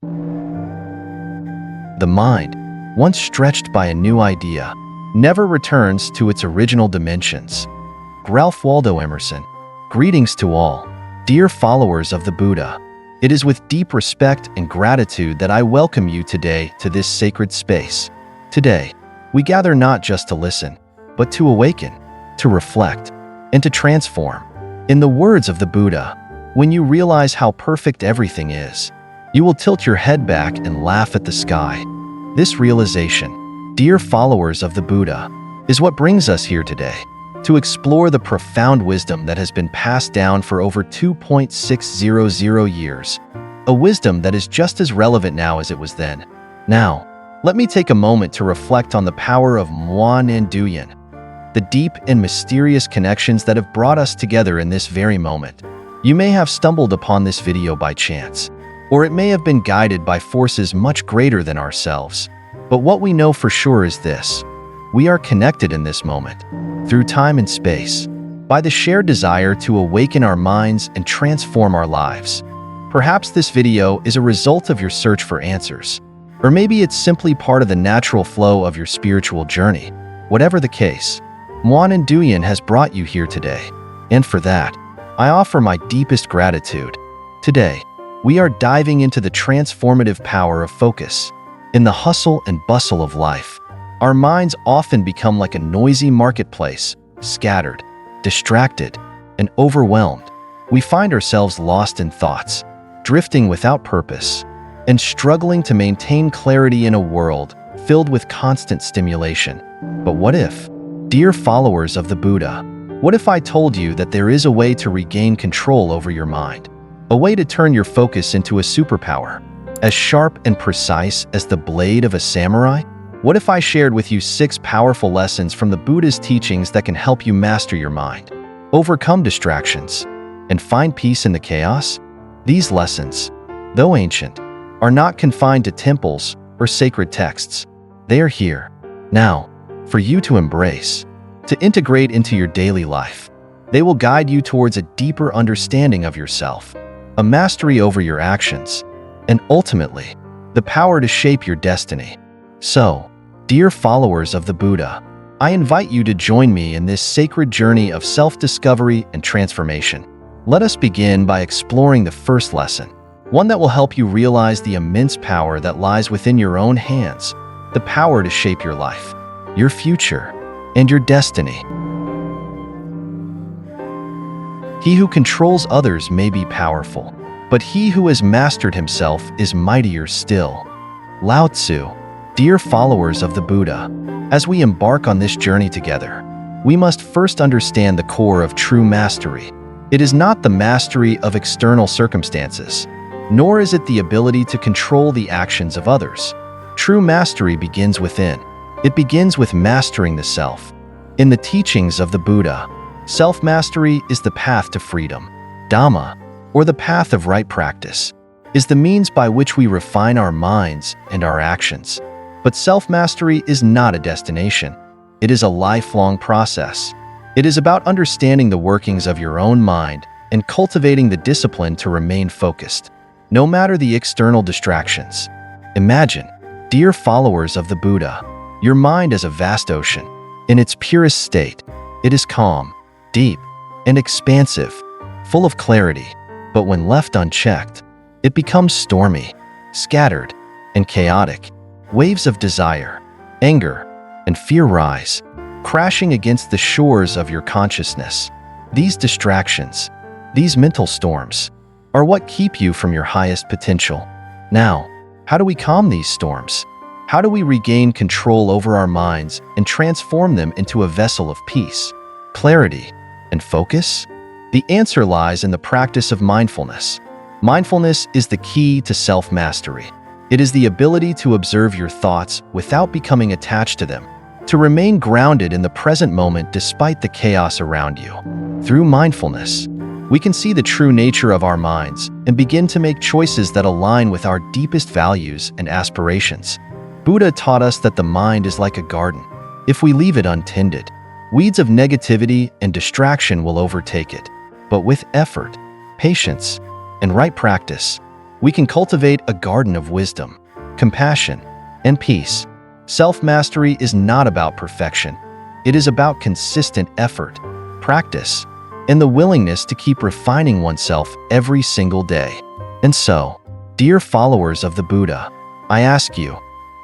The mind, once stretched by a new idea, never returns to its original dimensions. Ralph Waldo Emerson. Greetings to all, dear followers of the Buddha. It is with deep respect and gratitude that I welcome you today to this sacred space. Today, we gather not just to listen, but to awaken, to reflect, and to transform. In the words of the Buddha, when you realize how perfect everything is, you will tilt your head back and laugh at the sky. This realization, dear followers of the Buddha, is what brings us here today, to explore the profound wisdom that has been passed down for over 2.600 years, a wisdom that is just as relevant now as it was then. Now, let me take a moment to reflect on the power of Muan and Duyan, the deep and mysterious connections that have brought us together in this very moment. You may have stumbled upon this video by chance, or it may have been guided by forces much greater than ourselves. But what we know for sure is this: we are connected in this moment, through time and space, by the shared desire to awaken our minds and transform our lives. Perhaps this video is a result of your search for answers, or maybe it's simply part of the natural flow of your spiritual journey. Whatever the case, Muan and Duyan has brought you here today, and for that, I offer my deepest gratitude. Today, we are diving into the transformative power of focus. In the hustle and bustle of life, our minds often become like a noisy marketplace, scattered, distracted, and overwhelmed. We find ourselves lost in thoughts, drifting without purpose, and struggling to maintain clarity in a world filled with constant stimulation. But what if, dear followers of the Buddha, what if I told you that there is a way to regain control over your mind? A way to turn your focus into a superpower, as sharp and precise as the blade of a samurai? What if I shared with you 6 powerful lessons from the Buddha's teachings that can help you master your mind, overcome distractions, and find peace in the chaos? These lessons, though ancient, are not confined to temples or sacred texts. They are here, now, for you to embrace, to integrate into your daily life. They will guide you towards a deeper understanding of yourself, a mastery over your actions, and ultimately, the power to shape your destiny. So, dear followers of the Buddha, I invite you to join me in this sacred journey of self-discovery and transformation. Let us begin by exploring the first lesson, one that will help you realize the immense power that lies within your own hands, the power to shape your life, your future, and your destiny. He who controls others may be powerful, but he who has mastered himself is mightier still. Lao Tzu. Dear followers of the Buddha, as we embark on this journey together, we must first understand the core of true mastery. It is not the mastery of external circumstances, nor is it the ability to control the actions of others. True mastery begins within. It begins with mastering the self. In the teachings of the Buddha, self-mastery is the path to freedom. Dhamma, or the path of right practice, is the means by which we refine our minds and our actions. But self-mastery is not a destination. It is a lifelong process. It is about understanding the workings of your own mind and cultivating the discipline to remain focused, no matter the external distractions. Imagine, dear followers of the Buddha, your mind is a vast ocean. In its purest state, it is calm, deep, and expansive, full of clarity. But when left unchecked, it becomes stormy, scattered, and chaotic. Waves of desire, anger, and fear rise, crashing against the shores of your consciousness. These distractions, these mental storms, are what keep you from your highest potential. Now, how do we calm these storms? How do we regain control over our minds and transform them into a vessel of peace, clarity, and focus? The answer lies in the practice of mindfulness. Mindfulness is the key to self-mastery. It is the ability to observe your thoughts without becoming attached to them, to remain grounded in the present moment despite the chaos around you. Through mindfulness, we can see the true nature of our minds and begin to make choices that align with our deepest values and aspirations. Buddha taught us that the mind is like a garden. If we leave it untended, weeds of negativity and distraction will overtake it. But with effort, patience, and right practice, we can cultivate a garden of wisdom, compassion, and peace. Self-mastery is not about perfection. It is about consistent effort, practice, and the willingness to keep refining oneself every single day. And so, dear followers of the Buddha, I ask you,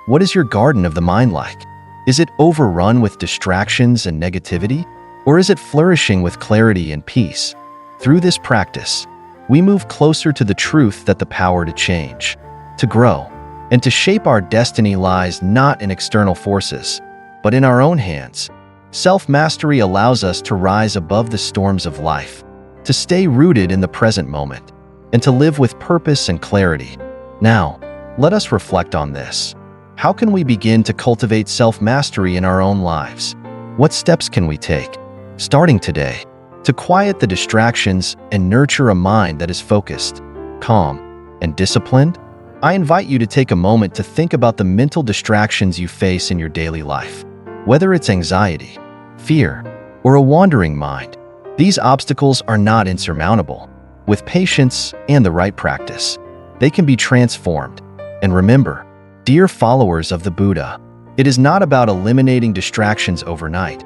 what is your garden of the mind like? Is it overrun with distractions and negativity? Or is it flourishing with clarity and peace? Through this practice, we move closer to the truth that the power to change, to grow, and to shape our destiny lies not in external forces, but in our own hands. Self-mastery allows us to rise above the storms of life, to stay rooted in the present moment, and to live with purpose and clarity. Now, let us reflect on this. How can we begin to cultivate self-mastery in our own lives? What steps can we take, starting today, to quiet the distractions and nurture a mind that is focused, calm, and disciplined? I invite you to take a moment to think about the mental distractions you face in your daily life. Whether it's anxiety, fear, or a wandering mind, these obstacles are not insurmountable. With patience and the right practice, they can be transformed. And remember, dear followers of the Buddha, it is not about eliminating distractions overnight.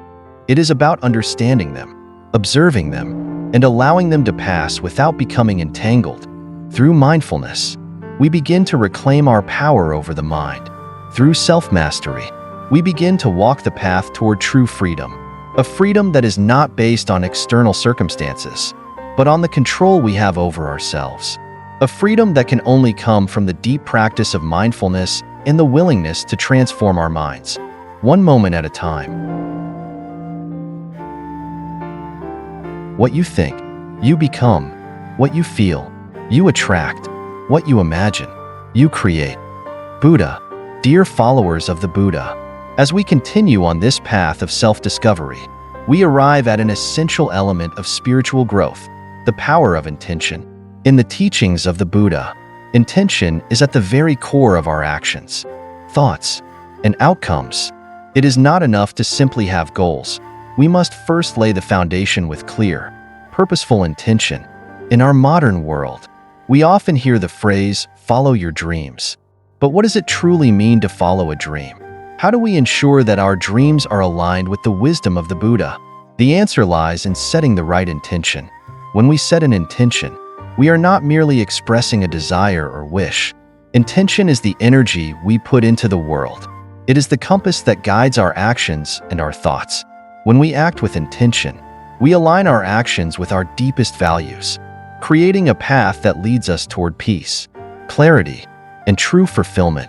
It is about understanding them, observing them, and allowing them to pass without becoming entangled. Through mindfulness, we begin to reclaim our power over the mind. Through self-mastery, we begin to walk the path toward true freedom, a freedom that is not based on external circumstances, but on the control we have over ourselves. A freedom that can only come from the deep practice of mindfulness and the willingness to transform our minds, one moment at a time. What you think, you become. What you feel, you attract. What you imagine, you create. Buddha, dear followers of the Buddha, as we continue on this path of self-discovery, we arrive at an essential element of spiritual growth, the power of intention. In the teachings of the Buddha, intention is at the very core of our actions, thoughts, and outcomes. It is not enough to simply have goals. We must first lay the foundation with clear, purposeful intention. In our modern world, we often hear the phrase, "follow your dreams." But what does it truly mean to follow a dream? How do we ensure that our dreams are aligned with the wisdom of the Buddha? The answer lies in setting the right intention. When we set an intention, we are not merely expressing a desire or wish. Intention is the energy we put into the world. It is the compass that guides our actions and our thoughts. When we act with intention, we align our actions with our deepest values, creating a path that leads us toward peace, clarity, and true fulfillment.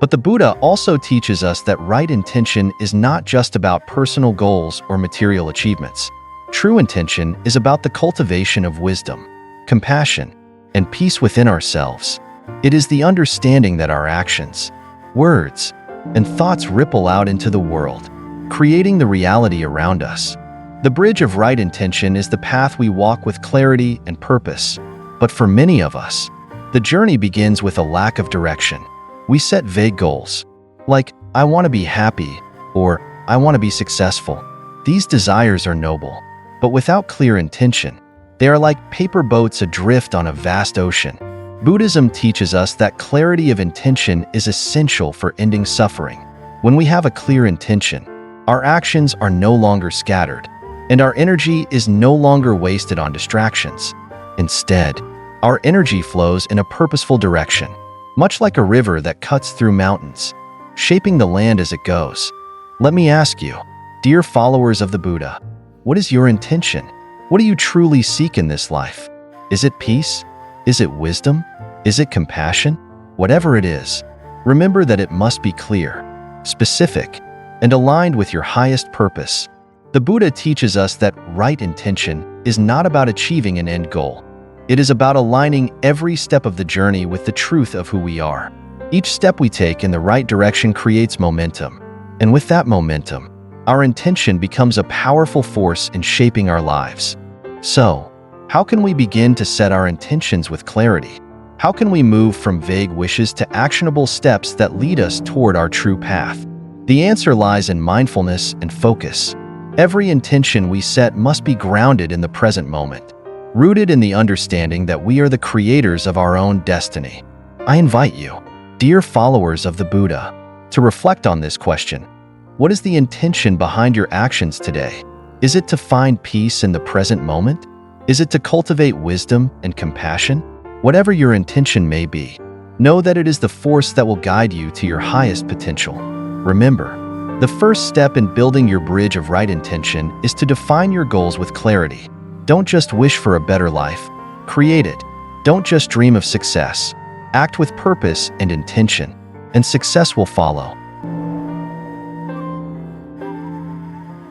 But the Buddha also teaches us that right intention is not just about personal goals or material achievements. True intention is about the cultivation of wisdom, compassion, and peace within ourselves. It is the understanding that our actions, words, and thoughts ripple out into the world, creating the reality around us. The bridge of right intention is the path we walk with clarity and purpose. But for many of us, the journey begins with a lack of direction. We set vague goals, like, "I want to be happy," or "I want to be successful." These desires are noble, but without clear intention, they are like paper boats adrift on a vast ocean. Buddhism teaches us that clarity of intention is essential for ending suffering. When we have a clear intention, our actions are no longer scattered, and our energy is no longer wasted on distractions. Instead, our energy flows in a purposeful direction, much like a river that cuts through mountains, shaping the land as it goes. Let me ask you, dear followers of the Buddha, what is your intention? What do you truly seek in this life? Is it peace? Is it wisdom? Is it compassion? Whatever it is, remember that it must be clear, specific, and aligned with your highest purpose. The Buddha teaches us that right intention is not about achieving an end goal. It is about aligning every step of the journey with the truth of who we are. Each step we take in the right direction creates momentum, and with that momentum, our intention becomes a powerful force in shaping our lives. So, how can we begin to set our intentions with clarity? How can we move from vague wishes to actionable steps that lead us toward our true path? The answer lies in mindfulness and focus. Every intention we set must be grounded in the present moment. rooted in the understanding that we are the creators of our own destiny. I invite you, dear followers of the Buddha, to reflect on this question. What is the intention behind your actions today? Is it to find peace in the present moment? Is it to cultivate wisdom and compassion? Whatever your intention may be, know that it is the force that will guide you to your highest potential. Remember, the first step in building your bridge of right intention is to define your goals with clarity. Don't just wish for a better life, create it. Don't just dream of success. Act with purpose and intention, and success will follow.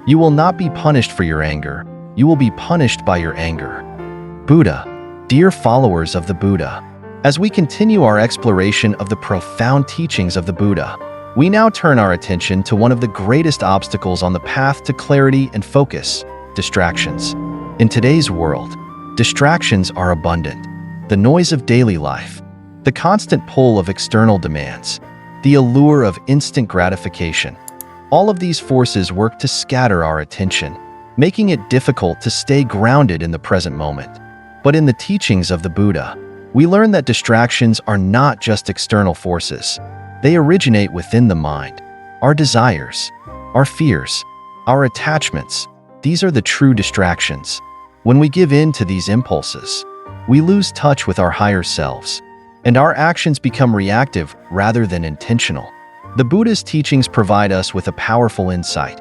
You will not be punished for your anger. You will be punished by your anger. Buddha, dear followers of the Buddha, as we continue our exploration of the profound teachings of the Buddha, we now turn our attention to one of the greatest obstacles on the path to clarity and focus: distractions. In today's world, distractions are abundant. The noise of daily life, the constant pull of external demands, the allure of instant gratification. All of these forces work to scatter our attention, making it difficult to stay grounded in the present moment. But in the teachings of the Buddha, we learn that distractions are not just external forces. They originate within the mind. Our desires, our fears, our attachments, these are the true distractions. When we give in to these impulses, we lose touch with our higher selves, and our actions become reactive rather than intentional. The Buddha's teachings provide us with a powerful insight.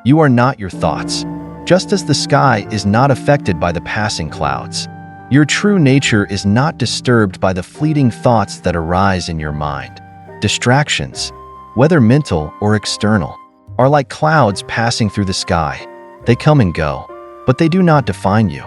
You are not your thoughts, just as the sky is not affected by the passing clouds. Your true nature is not disturbed by the fleeting thoughts that arise in your mind. Distractions, whether mental or external, are like clouds passing through the sky. They come and go, but they do not define you.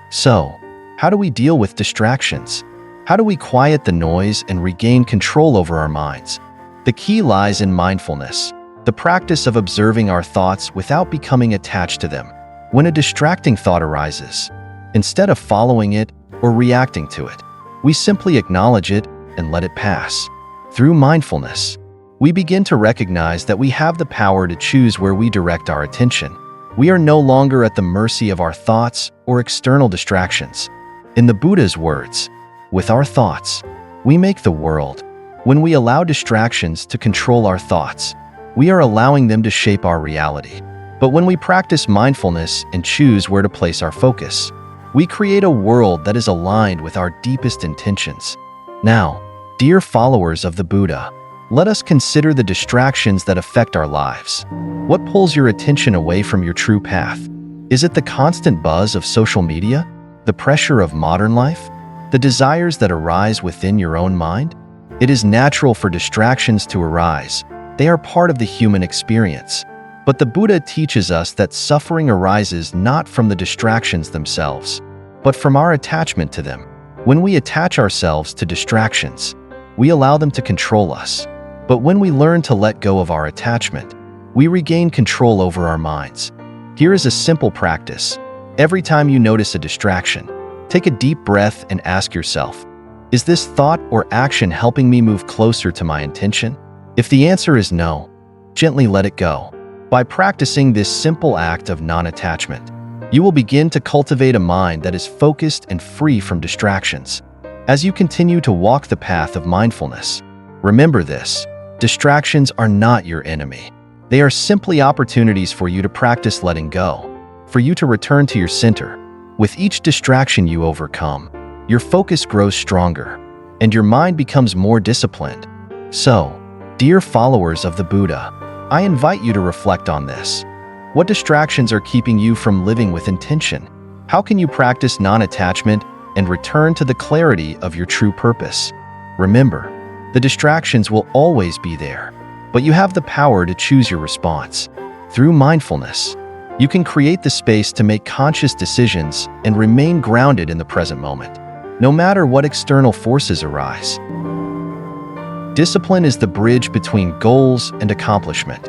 So, how do we deal with distractions? How do we quiet the noise and regain control over our minds? The key lies in mindfulness, the practice of observing our thoughts without becoming attached to them. When a distracting thought arises, instead of following it or reacting to it, we simply acknowledge it and let it pass. Through mindfulness, we begin to recognize that we have the power to choose where we direct our attention. We are no longer at the mercy of our thoughts or external distractions. In the Buddha's words, with our thoughts, we make the world. When we allow distractions to control our thoughts, we are allowing them to shape our reality. But when we practice mindfulness and choose where to place our focus, we create a world that is aligned with our deepest intentions. Now, dear followers of the Buddha, let us consider the distractions that affect our lives. What pulls your attention away from your true path? Is it the constant buzz of social media? The pressure of modern life? The desires that arise within your own mind? It is natural for distractions to arise. They are part of the human experience. But the Buddha teaches us that suffering arises not from the distractions themselves, but from our attachment to them. When we attach ourselves to distractions, we allow them to control us. But when we learn to let go of our attachment, we regain control over our minds. Here is a simple practice. Every time you notice a distraction, take a deep breath and ask yourself, is this thought or action helping me move closer to my intention? If the answer is no, gently let it go. By practicing this simple act of non-attachment, you will begin to cultivate a mind that is focused and free from distractions. As you continue to walk the path of mindfulness, remember this: distractions are not your enemy. They are simply opportunities for you to practice letting go, for you to return to your center. With each distraction you overcome, your focus grows stronger, and your mind becomes more disciplined. So, dear followers of the Buddha, I invite you to reflect on this. What distractions are keeping you from living with intention? How can you practice non-attachment and return to the clarity of your true purpose? Remember, the distractions will always be there, but you have the power to choose your response. Through mindfulness, you can create the space to make conscious decisions and remain grounded in the present moment, no matter what external forces arise. Discipline is the bridge between goals and accomplishment.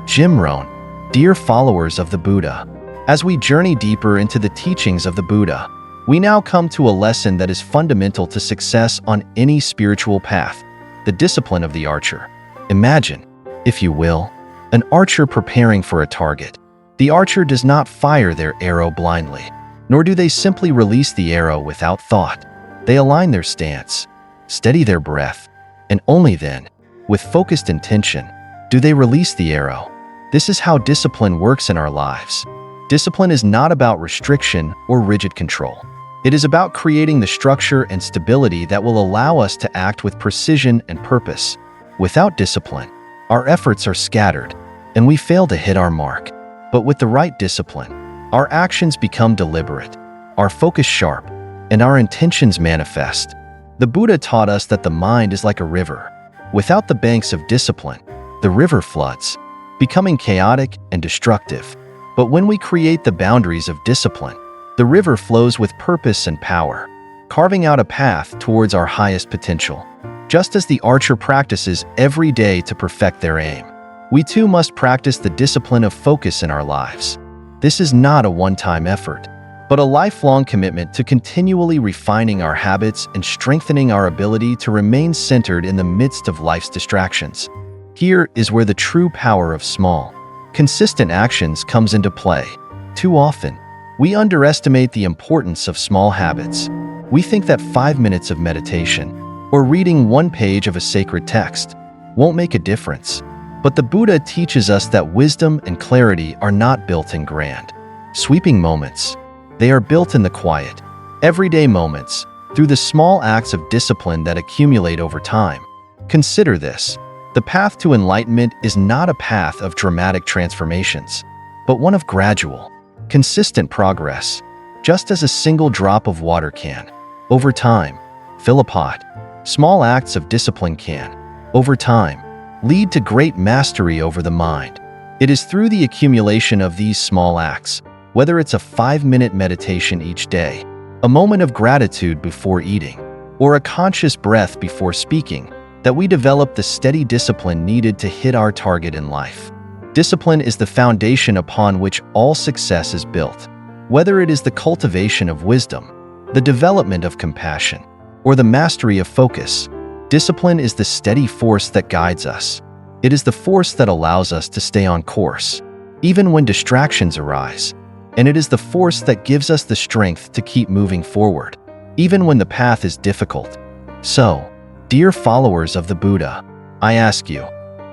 Jimron, dear followers of the Buddha, as we journey deeper into the teachings of the Buddha, we now come to a lesson that is fundamental to success on any spiritual path: the discipline of the archer. Imagine, if you will, an archer preparing for a target. The archer does not fire their arrow blindly. nor do they simply release the arrow without thought. They align their stance, steady their breath, and only then, with focused intention, do they release the arrow. This is how discipline works in our lives. Discipline is not about restriction or rigid control. It is about creating the structure and stability that will allow us to act with precision and purpose. Without discipline, our efforts are scattered, and we fail to hit our mark. But with the right discipline, our actions become deliberate, our focus sharp, and our intentions manifest. The Buddha taught us that the mind is like a river. Without the banks of discipline, the river floods, becoming chaotic and destructive. But when we create the boundaries of discipline, the river flows with purpose and power, carving out a path towards our highest potential. Just as the archer practices every day to perfect their aim, we too must practice the discipline of focus in our lives. This is not a one-time effort, but a lifelong commitment to continually refining our habits and strengthening our ability to remain centered in the midst of life's distractions. Here is where the true power of small, consistent actions comes into play. Too often, we underestimate the importance of small habits. We think that 5 minutes of meditation or reading one page of a sacred text won't make a difference. But the Buddha teaches us that wisdom and clarity are not built in grand, sweeping moments. They are built in the quiet, everyday moments, through the small acts of discipline that accumulate over time. Consider this. The path to enlightenment is not a path of dramatic transformations, but one of gradual, consistent progress, just as a single drop of water can, over time, fill a pot. Small acts of discipline can, over time, lead to great mastery over the mind. It is through the accumulation of these small acts, whether it's a 5-minute meditation each day, a moment of gratitude before eating, or a conscious breath before speaking, that we develop the steady discipline needed to hit our target in life. Discipline is the foundation upon which all success is built. Whether it is the cultivation of wisdom, the development of compassion, or the mastery of focus, discipline is the steady force that guides us. It is the force that allows us to stay on course, even when distractions arise. And it is the force that gives us the strength to keep moving forward, even when the path is difficult. So, dear followers of the Buddha, I ask you,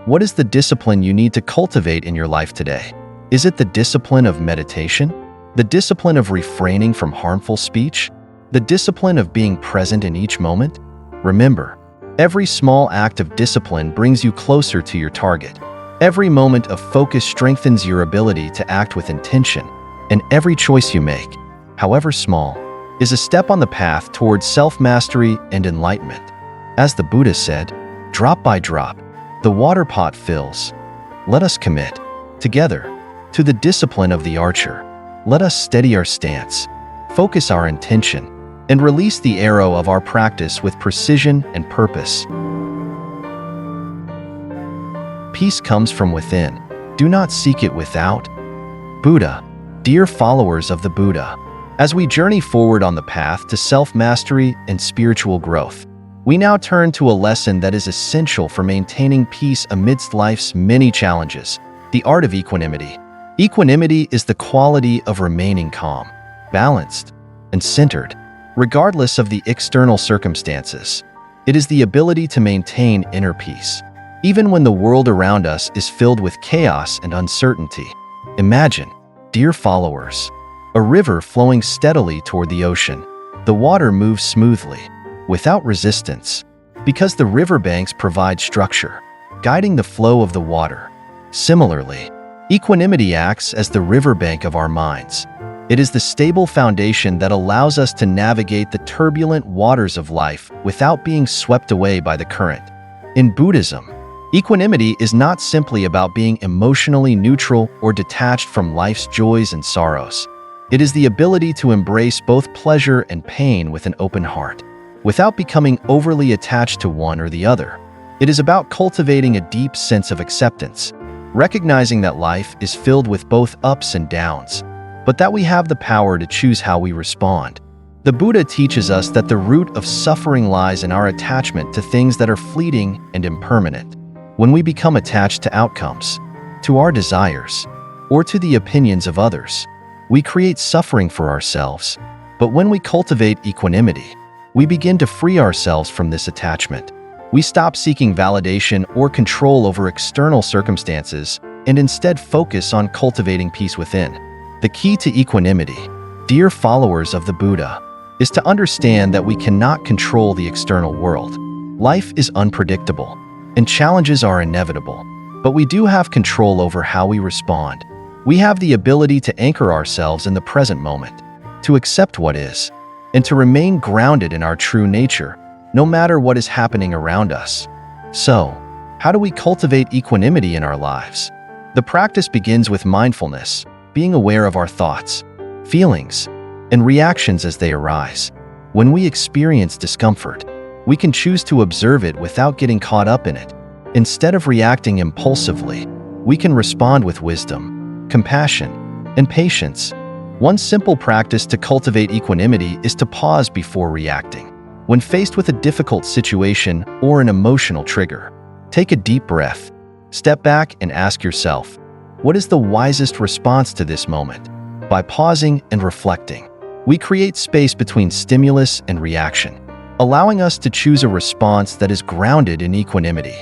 what is the discipline you need to cultivate in your life today? Is it the discipline of meditation? The discipline of refraining from harmful speech? The discipline of being present in each moment? Remember, every small act of discipline brings you closer to your target. Every moment of focus strengthens your ability to act with intention, and every choice you make, however small, is a step on the path towards self-mastery and enlightenment. As the Buddha said, drop by drop, the water pot fills. Let us commit, together, to the discipline of the archer. Let us steady our stance, focus our intention, and release the arrow of our practice with precision and purpose. Peace comes from within. Do not seek it without. Buddha, dear followers of the Buddha, as we journey forward on the path to self-mastery and spiritual growth, we now turn to a lesson that is essential for maintaining peace amidst life's many challenges: the art of equanimity. Equanimity is the quality of remaining calm, balanced, and centered, regardless of the external circumstances. It is the ability to maintain inner peace, even when the world around us is filled with chaos and uncertainty. Imagine, dear followers, a river flowing steadily toward the ocean. The water moves smoothly, without resistance, because the riverbanks provide structure, guiding the flow of the water. Similarly, equanimity acts as the riverbank of our minds. It is the stable foundation that allows us to navigate the turbulent waters of life without being swept away by the current. In Buddhism, equanimity is not simply about being emotionally neutral or detached from life's joys and sorrows. It is the ability to embrace both pleasure and pain with an open heart, without becoming overly attached to one or the other. It is about cultivating a deep sense of acceptance, recognizing that life is filled with both ups and downs, but that we have the power to choose how we respond. The Buddha teaches us that the root of suffering lies in our attachment to things that are fleeting and impermanent. When we become attached to outcomes, to our desires, or to the opinions of others, we create suffering for ourselves. But when we cultivate equanimity, we begin to free ourselves from this attachment. We stop seeking validation or control over external circumstances and instead focus on cultivating peace within. The key to equanimity, dear followers of the Buddha, is to understand that we cannot control the external world. Life is unpredictable, and challenges are inevitable, but we do have control over how we respond. We have the ability to anchor ourselves in the present moment, to accept what is, and to remain grounded in our true nature, no matter what is happening around us. So, how do we cultivate equanimity in our lives? The practice begins with mindfulness, being aware of our thoughts, feelings, and reactions as they arise. When we experience discomfort, we can choose to observe it without getting caught up in it. Instead of reacting impulsively, we can respond with wisdom, compassion, and patience. One simple practice to cultivate equanimity is to pause before reacting. When faced with a difficult situation or an emotional trigger, take a deep breath, step back and ask yourself, what is the wisest response to this moment? By pausing and reflecting, we create space between stimulus and reaction, allowing us to choose a response that is grounded in equanimity.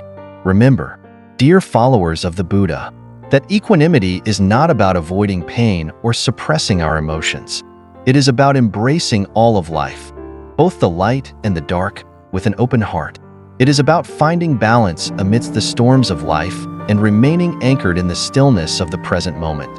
Remember, dear followers of the Buddha, that equanimity is not about avoiding pain or suppressing our emotions. It is about embracing all of life, both the light and the dark, with an open heart. It is about finding balance amidst the storms of life and remaining anchored in the stillness of the present moment.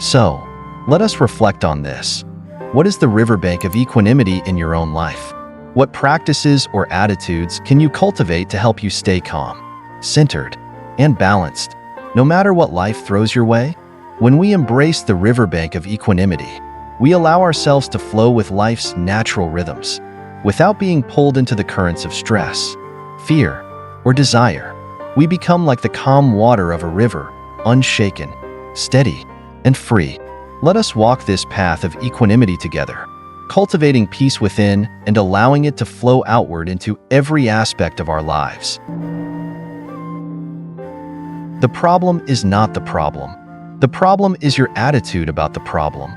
So, let us reflect on this. What is the riverbank of equanimity in your own life? What practices or attitudes can you cultivate to help you stay calm, centered, and balanced, no matter what life throws your way? When we embrace the riverbank of equanimity, we allow ourselves to flow with life's natural rhythms, without being pulled into the currents of stress, fear, or desire. We become like the calm water of a river, unshaken, steady, and free. Let us walk this path of equanimity together, cultivating peace within and allowing it to flow outward into every aspect of our lives. The problem is not the problem. The problem is your attitude about the problem.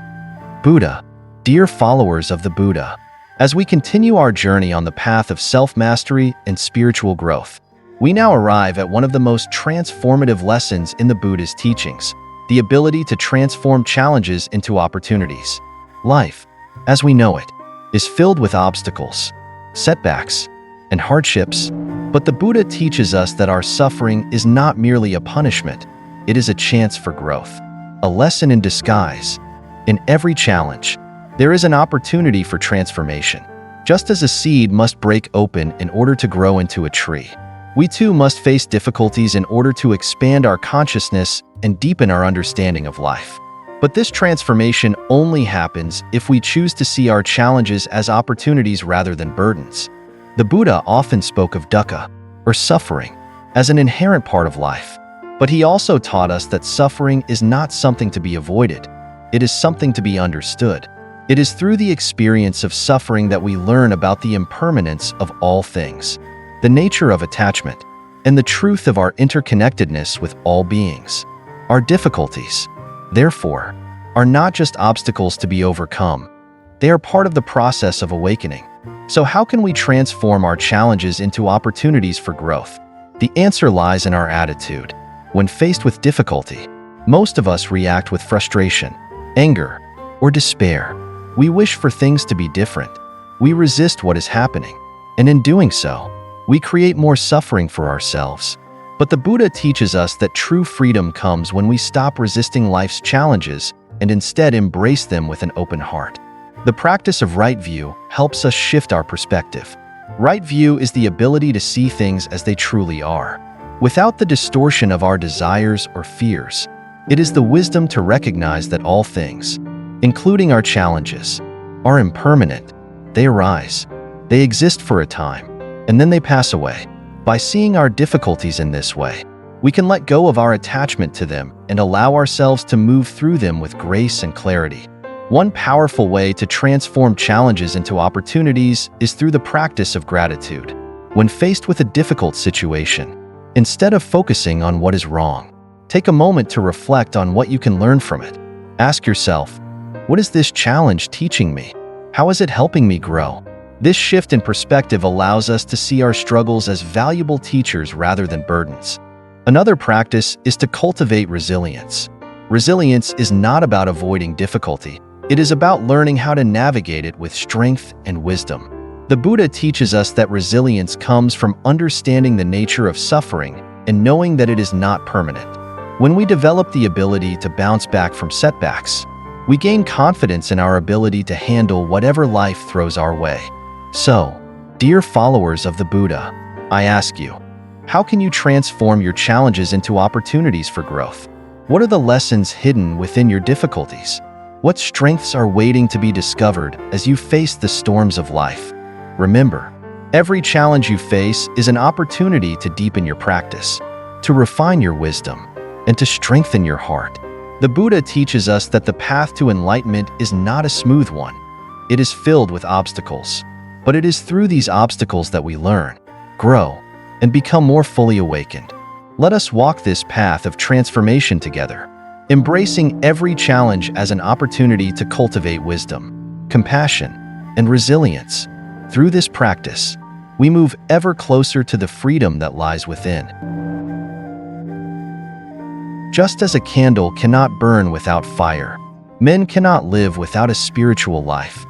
Buddha, dear followers of the Buddha, as we continue our journey on the path of self-mastery and spiritual growth, we now arrive at one of the most transformative lessons in the Buddha's teachings, the ability to transform challenges into opportunities. Life, as we know it, is filled with obstacles, setbacks, and hardships, but the Buddha teaches us that our suffering is not merely a punishment, it is a chance for growth, a lesson in disguise. In every challenge, there is an opportunity for transformation. Just as a seed must break open in order to grow into a tree, we too must face difficulties in order to expand our consciousness and deepen our understanding of life. But this transformation only happens if we choose to see our challenges as opportunities rather than burdens. The Buddha often spoke of dukkha, or suffering, as an inherent part of life. But he also taught us that suffering is not something to be avoided. It is something to be understood. It is through the experience of suffering that we learn about the impermanence of all things, the nature of attachment, and the truth of our interconnectedness with all beings. Our difficulties, therefore, are not just obstacles to be overcome. They are part of the process of awakening. So how can we transform our challenges into opportunities for growth? The answer lies in our attitude. When faced with difficulty, most of us react with frustration, anger, or despair. We wish for things to be different. We resist what is happening, and in doing so, we create more suffering for ourselves. But the Buddha teaches us that true freedom comes when we stop resisting life's challenges and instead embrace them with an open heart. The practice of right view helps us shift our perspective. Right view is the ability to see things as they truly are, without the distortion of our desires or fears. It is the wisdom to recognize that all things, including our challenges, are impermanent. They arise, they exist for a time, and then they pass away. By seeing our difficulties in this way, we can let go of our attachment to them and allow ourselves to move through them with grace and clarity. One powerful way to transform challenges into opportunities is through the practice of gratitude. When faced with a difficult situation, instead of focusing on what is wrong, take a moment to reflect on what you can learn from it. Ask yourself, What is this challenge teaching me? How is it helping me grow? This shift in perspective allows us to see our struggles as valuable teachers rather than burdens. Another practice is to cultivate resilience. Resilience is not about avoiding difficulty. It is about learning how to navigate it with strength and wisdom. The Buddha teaches us that resilience comes from understanding the nature of suffering and knowing that it is not permanent. When we develop the ability to bounce back from setbacks, we gain confidence in our ability to handle whatever life throws our way. So, dear followers of the Buddha, I ask you, how can you transform your challenges into opportunities for growth? What are the lessons hidden within your difficulties? What strengths are waiting to be discovered as you face the storms of life? Remember, every challenge you face is an opportunity to deepen your practice, to refine your wisdom, and to strengthen your heart. The Buddha teaches us that the path to enlightenment is not a smooth one. It is filled with obstacles. But it is through these obstacles that we learn, grow, and become more fully awakened. Let us walk this path of transformation together, embracing every challenge as an opportunity to cultivate wisdom, compassion, and resilience. Through this practice, we move ever closer to the freedom that lies within. Just as a candle cannot burn without fire, men cannot live without a spiritual life.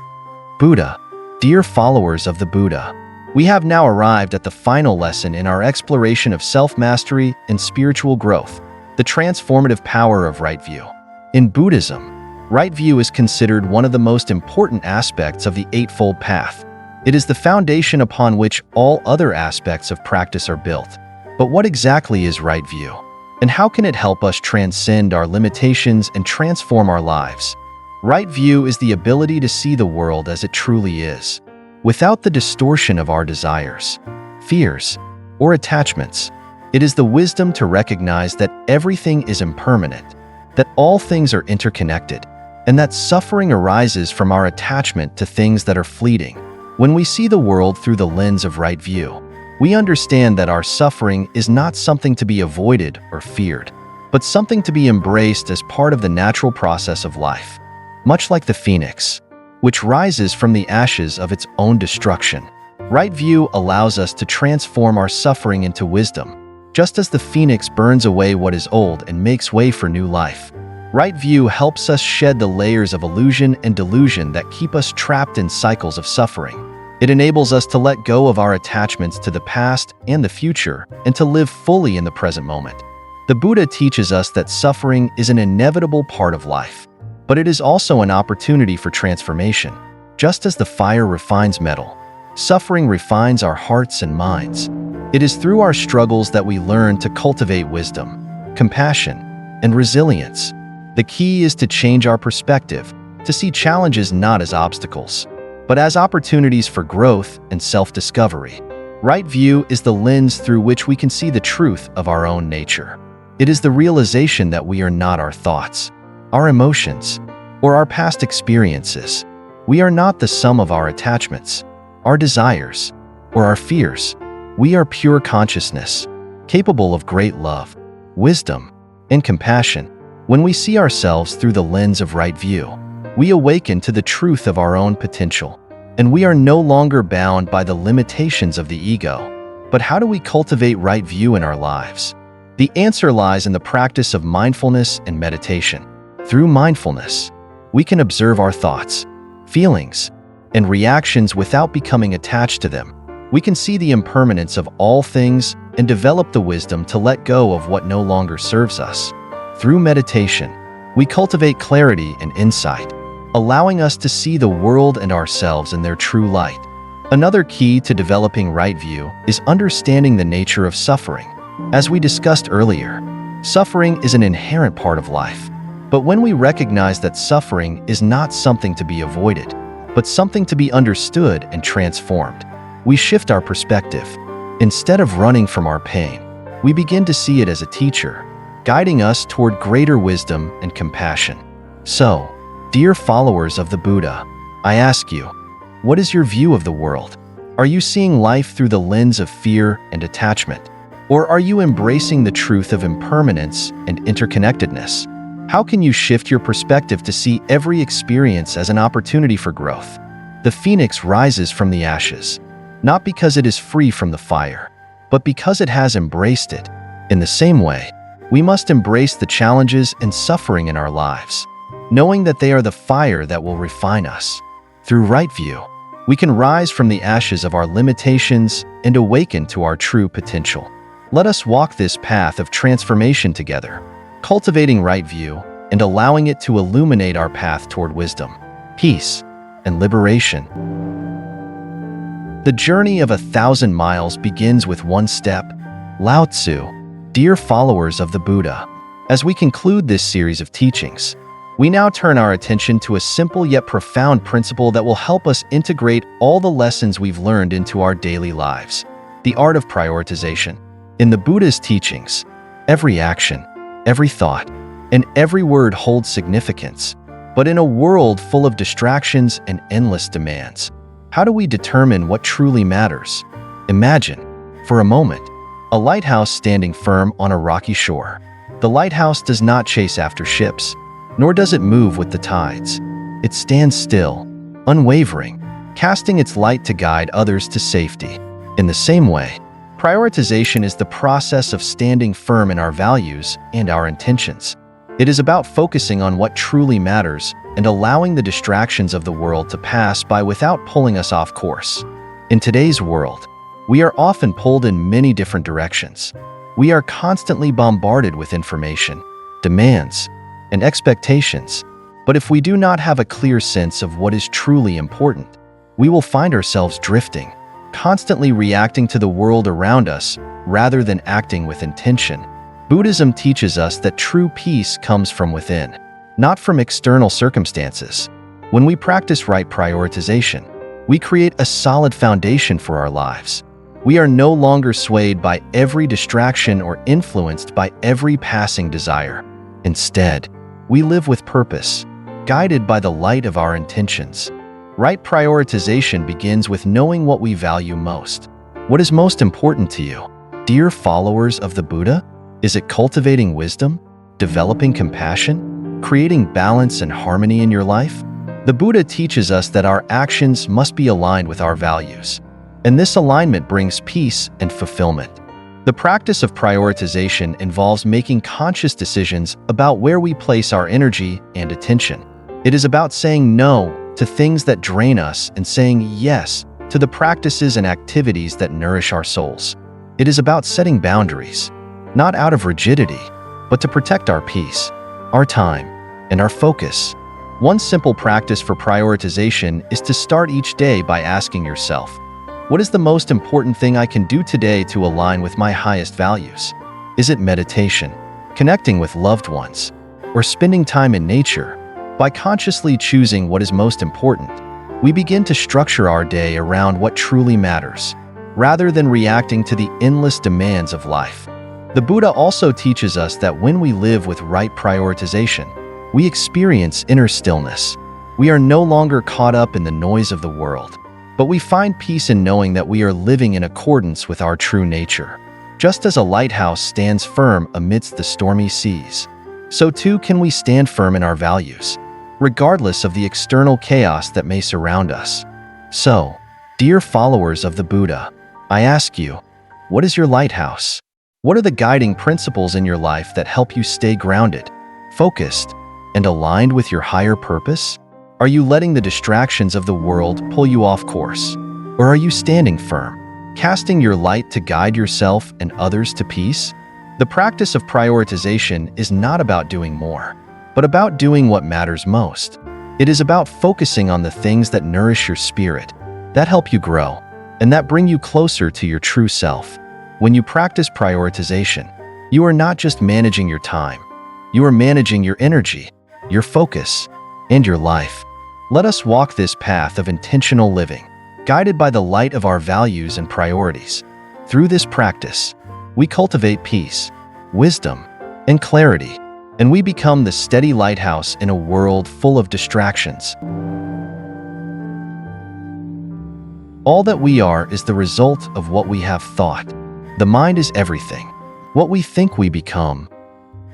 Buddha, dear followers of the Buddha, we have now arrived at the final lesson in our exploration of self-mastery and spiritual growth, the transformative power of right view. In Buddhism, right view is considered one of the most important aspects of the Eightfold Path. It is the foundation upon which all other aspects of practice are built. But what exactly is right view? And how can it help us transcend our limitations and transform our lives? Right view is the ability to see the world as it truly is, without the distortion of our desires, fears, or attachments. It is the wisdom to recognize that everything is impermanent, that all things are interconnected, and that suffering arises from our attachment to things that are fleeting. When we see the world through the lens of right view, we understand that our suffering is not something to be avoided or feared, but something to be embraced as part of the natural process of life. Much like the phoenix, which rises from the ashes of its own destruction, right view allows us to transform our suffering into wisdom, just as the phoenix burns away what is old and makes way for new life. Right view helps us shed the layers of illusion and delusion that keep us trapped in cycles of suffering. It enables us to let go of our attachments to the past and the future and to live fully in the present moment. The Buddha teaches us that suffering is an inevitable part of life, but it is also an opportunity for transformation. Just as the fire refines metal, suffering refines our hearts and minds. It is through our struggles that we learn to cultivate wisdom, compassion, and resilience. The key is to change our perspective, to see challenges not as obstacles, but as opportunities for growth and self-discovery. Right view is the lens through which we can see the truth of our own nature. It is the realization that we are not our thoughts, our emotions, or our past experiences. We are not the sum of our attachments, our desires, or our fears. We are pure consciousness, capable of great love, wisdom, and compassion. When we see ourselves through the lens of right view, we awaken to the truth of our own potential, and we are no longer bound by the limitations of the ego. But how do we cultivate right view in our lives? The answer lies in the practice of mindfulness and meditation. Through mindfulness, we can observe our thoughts, feelings, and reactions without becoming attached to them. We can see the impermanence of all things and develop the wisdom to let go of what no longer serves us. Through meditation, we cultivate clarity and insight, allowing us to see the world and ourselves in their true light. Another key to developing right view is understanding the nature of suffering. As we discussed earlier, suffering is an inherent part of life. But when we recognize that suffering is not something to be avoided, but something to be understood and transformed, we shift our perspective. Instead of running from our pain, we begin to see it as a teacher, guiding us toward greater wisdom and compassion. So, dear followers of the Buddha, I ask you, what is your view of the world? Are you seeing life through the lens of fear and attachment? Or are you embracing the truth of impermanence and interconnectedness? How can you shift your perspective to see every experience as an opportunity for growth? The phoenix rises from the ashes, not because it is free from the fire, but because it has embraced it. In the same way, we must embrace the challenges and suffering in our lives, knowing that they are the fire that will refine us. Through right view, we can rise from the ashes of our limitations and awaken to our true potential. Let us walk this path of transformation together, cultivating right view and allowing it to illuminate our path toward wisdom, peace, and liberation. The journey of 1,000 miles begins with one step. Lao Tzu. Dear followers of the Buddha, as we conclude this series of teachings, we now turn our attention to a simple yet profound principle that will help us integrate all the lessons we've learned into our daily lives: the art of prioritization. In the Buddha's teachings, every action, every thought, and every word holds significance. But in a world full of distractions and endless demands, how do we determine what truly matters? Imagine, for a moment, a lighthouse standing firm on a rocky shore. The lighthouse does not chase after ships, nor does it move with the tides. It stands still, unwavering, casting its light to guide others to safety. In the same way, prioritization is the process of standing firm in our values and our intentions. It is about focusing on what truly matters and allowing the distractions of the world to pass by without pulling us off course. In today's world, we are often pulled in many different directions. We are constantly bombarded with information, demands, and expectations. But if we do not have a clear sense of what is truly important, we will find ourselves drifting, constantly reacting to the world around us rather than acting with intention. Buddhism teaches us that true peace comes from within, not from external circumstances. When we practice right prioritization, we create a solid foundation for our lives. We are no longer swayed by every distraction or influenced by every passing desire. Instead, we live with purpose, guided by the light of our intentions. Right prioritization begins with knowing what we value most. What is most important to you? Dear followers of the Buddha, is it cultivating wisdom, developing compassion, creating balance and harmony in your life? The Buddha teaches us that our actions must be aligned with our values, and this alignment brings peace and fulfillment. The practice of prioritization involves making conscious decisions about where we place our energy and attention. It is about saying no to things that drain us and saying yes to the practices and activities that nourish our souls. It is about setting boundaries, not out of rigidity, but to protect our peace, our time, and our focus. One simple practice for prioritization is to start each day by asking yourself, what is the most important thing I can do today to align with my highest values? Is it meditation, connecting with loved ones, or spending time in nature? By consciously choosing what is most important, we begin to structure our day around what truly matters, rather than reacting to the endless demands of life. The Buddha also teaches us that when we live with right prioritization, we experience inner stillness. We are no longer caught up in the noise of the world, but we find peace in knowing that we are living in accordance with our true nature. Just as a lighthouse stands firm amidst the stormy seas, so too can we stand firm in our values, regardless of the external chaos that may surround us. So, dear followers of the Buddha, I ask you, what is your lighthouse? What are the guiding principles in your life that help you stay grounded, focused, and aligned with your higher purpose? Are you letting the distractions of the world pull you off course? Or are you standing firm, casting your light to guide yourself and others to peace? The practice of prioritization is not about doing more, but about doing what matters most. It is about focusing on the things that nourish your spirit, that help you grow, and that bring you closer to your true self. When you practice prioritization, you are not just managing your time, you are managing your energy, your focus, and your life. Let us walk this path of intentional living, guided by the light of our values and priorities. Through this practice, we cultivate peace, wisdom, and clarity, and we become the steady lighthouse in a world full of distractions. All that we are is the result of what we have thought. The mind is everything. What we think we become.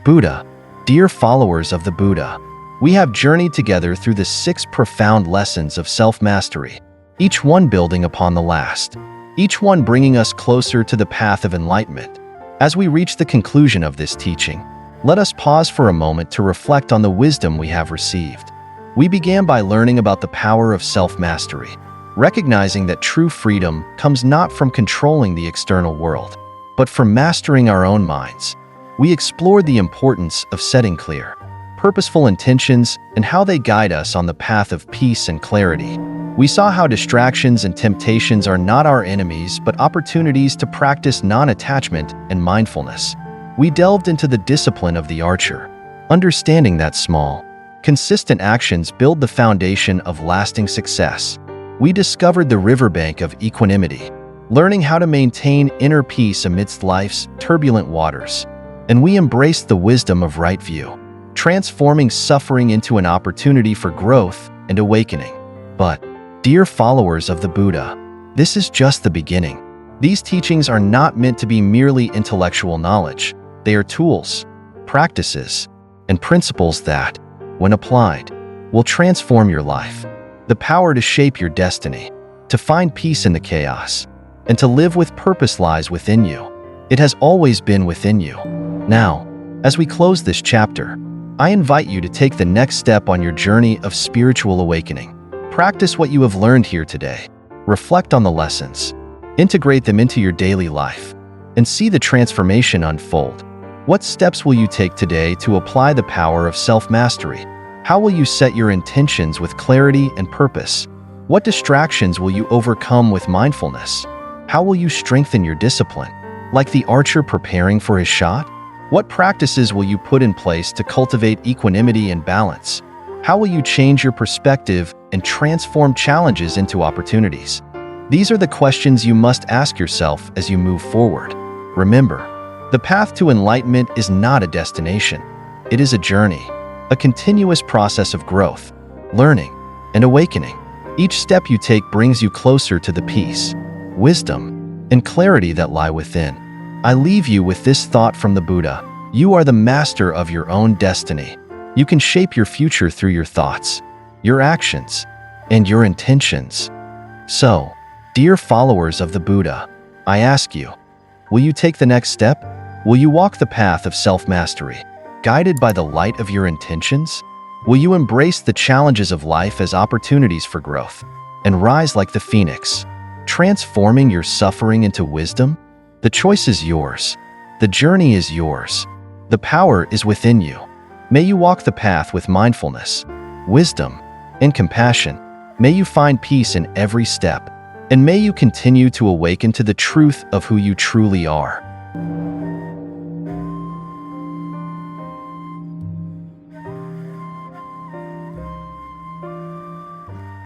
Buddha. Dear followers of the Buddha, we have journeyed together through the 6 profound lessons of self-mastery, each one building upon the last, each one bringing us closer to the path of enlightenment. As we reach the conclusion of this teaching, let us pause for a moment to reflect on the wisdom we have received. We began by learning about the power of self-mastery, recognizing that true freedom comes not from controlling the external world, but from mastering our own minds. We explored the importance of setting clear, purposeful intentions and how they guide us on the path of peace and clarity. We saw how distractions and temptations are not our enemies, but opportunities to practice non-attachment and mindfulness. We delved into the discipline of the archer, understanding that small, consistent actions build the foundation of lasting success. We discovered the riverbank of equanimity, learning how to maintain inner peace amidst life's turbulent waters. And we embraced the wisdom of right view, transforming suffering into an opportunity for growth and awakening. But, dear followers of the Buddha, this is just the beginning. These teachings are not meant to be merely intellectual knowledge. They are tools, practices, and principles that, when applied, will transform your life. The power to shape your destiny, to find peace in the chaos, and to live with purpose lies within you. It has always been within you. Now, as we close this chapter, I invite you to take the next step on your journey of spiritual awakening. Practice what you have learned here today. Reflect on the lessons, integrate them into your daily life, and see the transformation unfold. What steps will you take today to apply the power of self-mastery? How will you set your intentions with clarity and purpose? What distractions will you overcome with mindfulness? How will you strengthen your discipline, like the archer preparing for his shot? What practices will you put in place to cultivate equanimity and balance? How will you change your perspective and transform challenges into opportunities? These are the questions you must ask yourself as you move forward. Remember, the path to enlightenment is not a destination. It is a journey, a continuous process of growth, learning, and awakening. Each step you take brings you closer to the peace, wisdom, and clarity that lie within. I leave you with this thought from the Buddha: you are the master of your own destiny. You can shape your future through your thoughts, your actions, and your intentions. So, dear followers of the Buddha, I ask you, will you take the next step? Will you walk the path of self-mastery, guided by the light of your intentions? Will you embrace the challenges of life as opportunities for growth and rise like the phoenix, transforming your suffering into wisdom? The choice is yours. The journey is yours. The power is within you. May you walk the path with mindfulness, wisdom, and compassion. May you find peace in every step, and may you continue to awaken to the truth of who you truly are.